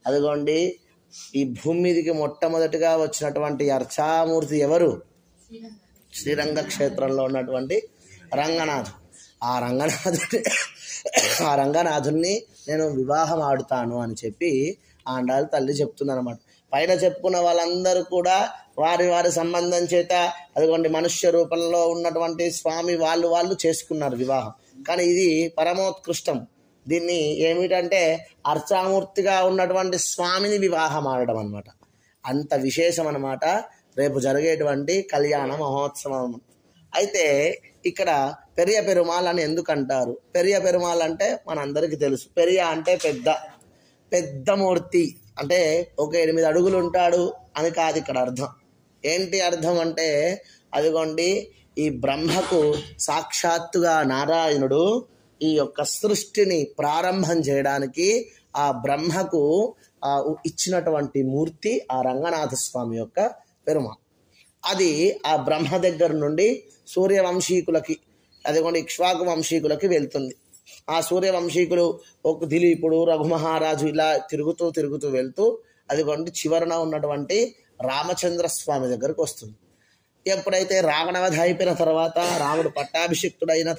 అదిగోండి ఈ భూమి మీదకి మొట్టమొదటిగా వచ్చినటువంటి అర్చామూర్తి ఎవరు? శ్రీరంగ క్షేత్రంలో ఉన్నటువంటి రంగనాథుడు. ఆ రంగనాథుని నేను వివాహం ఆడుతాను అని చెప్పి ఆండాళ్ళ తల్లి చెప్తుందన్నమాట. పైన చెప్పుకున్న వాళ్ళందరూ కూడా వారి వారి సంబంధం చేత అదిగోండి మనుష్య రూపంలో ఉన్నటువంటి స్వామి వాళ్ళు చేసుకున్నారు వివాహం. కానీ ఇది పరమోత్కృష్టం. దీన్ని ఏమిటంటే అర్చామూర్తిగా ఉన్నటువంటి స్వామిని వివాహం ఆడడం అనమాట. అంత విశేషం అనమాట రేపు జరిగేటువంటి కళ్యాణ మహోత్సవం. అయితే ఇక్కడ పెరియ పెరుమాళ్ అని ఎందుకు అంటారు? పెరియ పెరుమాళ్ అంటే మనందరికీ తెలుసు. పెరియ అంటే పెద్ద మూర్తి, అంటే ఒక 8 అడుగులు ఉంటాడు అని కాదు ఇక్కడ అర్థం. ఏంటి అర్థం అంటే అదిగోండి ఈ బ్రహ్మకు సాక్షాత్తుగా నారాయణుడు ఈ యొక్క సృష్టిని ప్రారంభం చేయడానికి ఆ బ్రహ్మకు ఇచ్చినటువంటి మూర్తి ఆ రంగనాథ స్వామి యొక్క పెరుమాళ్. అది ఆ బ్రహ్మ దగ్గర నుండి సూర్యవంశీకులకి అదిగోండి ఇక్ష్వాకు వంశీకులకి వెళ్తుంది. ఆ సూర్యవంశీకులు ఒక దిలీపుడు, రఘుమహారాజు ఇలా తిరుగుతూ వెళ్తూ అదిగోండి చివరన ఉన్నటువంటి రామచంద్ర స్వామి దగ్గరకు వస్తుంది. ఎప్పుడైతే రావణవధ అయిపోయిన తర్వాత రాముడు పట్టాభిషిక్తుడైన